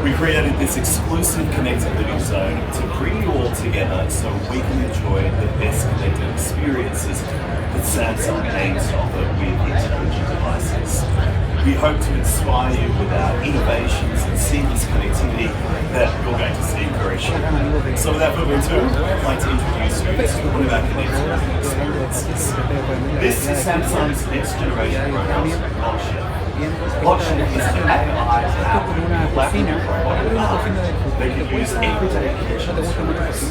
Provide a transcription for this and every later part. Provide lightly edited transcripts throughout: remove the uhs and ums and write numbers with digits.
We created this exclusive connected living zone to bring you all together so we can enjoy the best connected experiences that Samsung aims to offer with intelligent devices. We hope to inspire you with our innovations and seamless connectivity that you're going to see very shortly. So without further ado, I'd like to introduce you to one of our connected living experiences. This is Samsung's next generation robot, Sous-Chef. Sous-Chef is an AI-powered collaborative robot that can use everyday kitchens for use.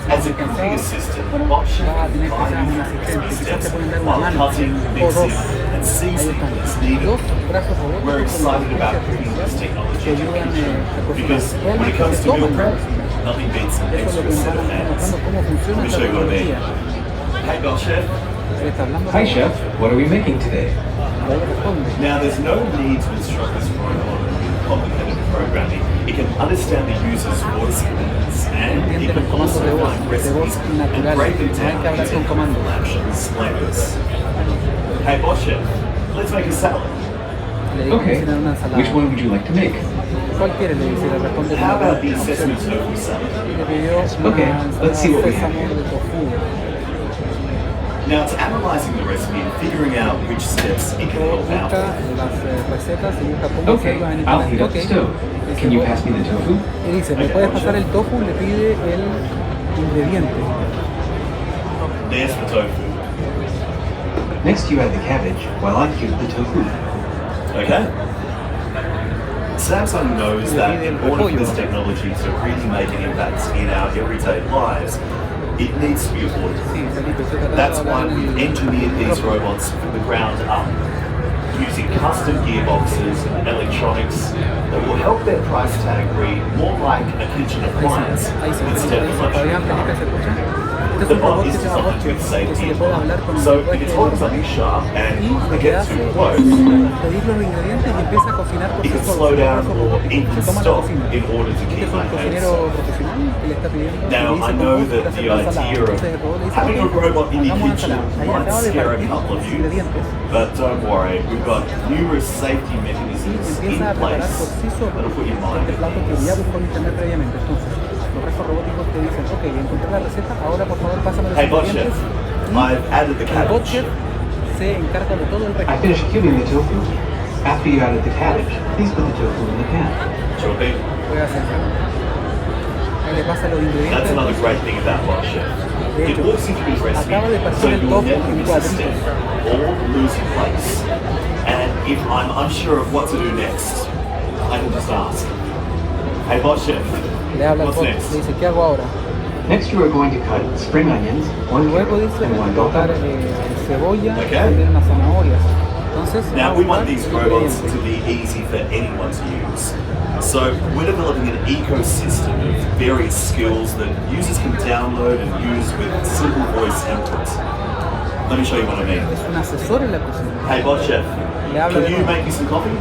As a cooking assistant, Sous-Chef can guide you through recipe steps while cutting, mixing, and seasoning as needed. We're excited about bringing this technology to the kitchen because when it comes to meal prep, nothing beats an extra set of hands. Let me show you what I mean. Hey, Sous-Chef. Hi, Chef. What are we making today? Now, there's no need to instruct this robot with complicated programming. It can understand the user's voice commands, and it can also find recipes and break them down into simple actions like this. Hey, Sous-Chef, let's make a salad. Okay. Which one would you like to make? How about the sesame tofu salad? Okay, let's see what we have here. Now, it's analyzing the recipe and figuring out which steps it can help out with. Okay, I'll heat up the stove. Can you pass me the tofu? There's the tofu. Next you add the cabbage while I cube the tofu. Okay. Samsung knows that in order for this technology to really make an impact in our everyday lives, it needs to be affordable. That's why we've engineered these robots from the ground up, using custom gearboxes and electronics that will help their price tag read more like a kitchen appliance instead of a luxury car. The bot is designed with safety in mind, so if it's holding something sharp and it gets too close, it can slow down or even stop in order to keep my hands off. Now, I know that the idea of having a robot in your kitchen might scare a couple of you, but don't worry, we've got numerous safety mechanisms in place that'll put your mind at ease. Hey, Sous-Chef, I've added the cabbage. I finished cubing the tofu. After you added the cabbage, please put the tofu in the pan. Sure thing. That's another great thing about Sous-Chef. It walks you through the recipe, so you'll never miss a step or lose your place. And if I'm unsure of what to do next, I can just ask. Hey, Sous-Chef, what's next? Next you are going to cut spring onions, one carrot, and one bell pepper. Okay. Now, we want these robots to be easy for anyone to use. So we're developing an ecosystem of various skills that users can download and use with simple voice input. Let me show you what I mean. Hey, Sous-Chef, can you make me some coffee?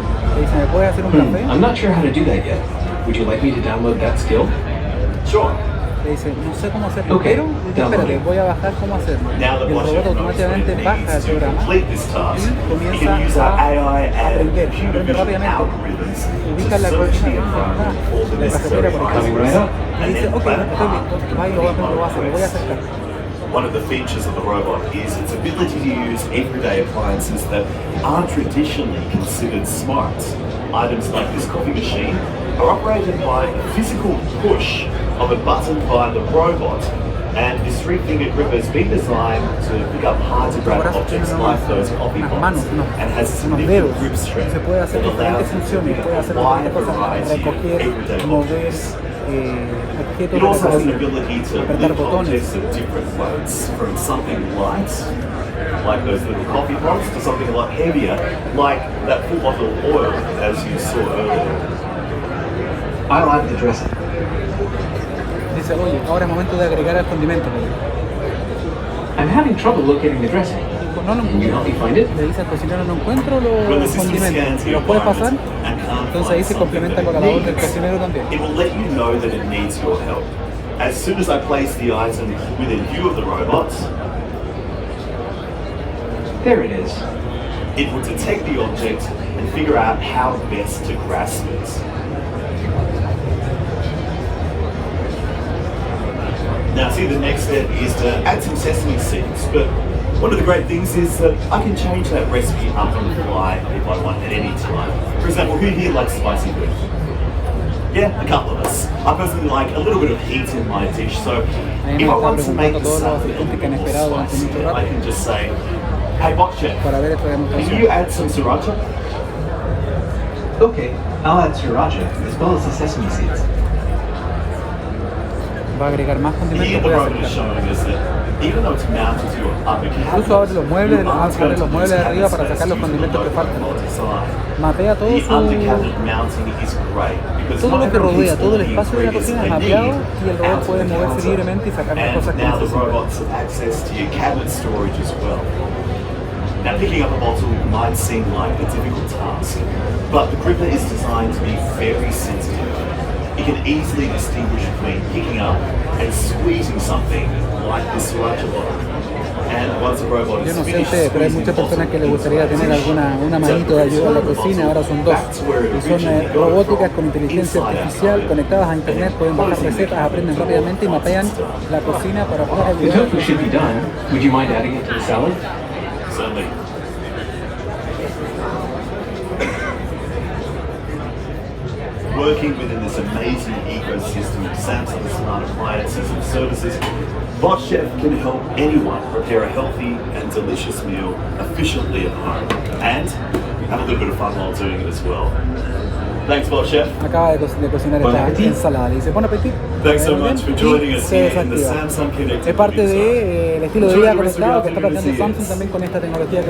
I'm not sure how to do that yet. Would you like me to download that skill? Sure. Okay, download. Now that Sous-Chef knows what it needs to complete this task, you can use our AI and computer vision algorithms to search the environment for the necessary Coming right up. and then plan a path. One of the features of the robot is its ability to use everyday appliances that aren't traditionally considered smart. Items like this coffee machine are operated by a physical push of a button by the robot, and this 3-finger grip has been designed to pick up hard-to-grab objects like those coffee pots and has significant grip strength that allows it to pick up a wide variety of everyday objects. It also has an ability to lift objects of different weights, from something light, like those little coffee pots, to something a lot heavier, like that full bottle of oil, as you saw earlier. I'll add the dressing. I'm having trouble locating the dressing. Can you help me find it? When the system scans the environment and can't find something that it needs, it will let you know that it needs your help. As soon as I place the item within view of the robot, There it is. it will detect the object and figure out how best to grasp it. obviously the next step is to add some sesame seeds, but one of the great things is that I can change that recipe up on the fly if I want at any time. For example, who here likes spicy food? Yeah, a couple of us. I personally like a little bit of heat in my dish, so if I want to make the stuff a little bit more spicy, I can just say, hey Box Chef, can you add some sriracha? Okay, I'll add sriracha as well as the sesame seeds. Va a agregar más condimentos, Here the puede robot is aceptar. showing us that even though it's mounted to your upper Incluso abre los muebles, you aren't abre going los to muebles de use arriba para cabinet sacar los space condimentos to que faltan. your design. Mapea todo The under su, cabinet mounting is great because todo not lo que everyone rodea, keeps todo all el the espacio de la ingredients cocina es they mapeado need y el robot out puede to the moverse counter. libremente y sacar las And cosas que now the necesita. robots have access to your cabinet storage as well. Now picking up a bottle might seem like a difficult task, but the gripper is designed to be very sensitive. It can easily distinguish between picking up and squeezing something like this sriracha bottle. And once the robot Yo is no sé finished ustedes, pero hay squeezing muchas the personas bottle que les into gustaría the tener dish, una to manito de ayuda en la return the cocina, bottle ahora son dos. back to where it Y son originally got robóticas from, con inteligencia inside our artificial oven, conectadas a internet, and pueden bajar closing the recetas, aprenden cabinet rápidamente y door mapean once it's done. la cocina para poder The ayudar. tofu should be done. Would you mind adding it to the salad? Certainly. Working within this amazing ecosystem of Samsung smart appliances and services, Boss Chef can help anyone prepare a healthy and delicious meal efficiently at home and have a little bit of fun while doing it as well. Thanks, Boss Chef. Acaba de cocinar Bon esta appetit. ensalada. Le dice, bon appetit. Thanks so Muy bien. much for joining Y us se here in the desactiva. Samsung Connected Es parte Living Zone. del estilo de Enjoy vida the rest of your conectado que está afternoon planteando at Samsung CES. también con esta tecnología que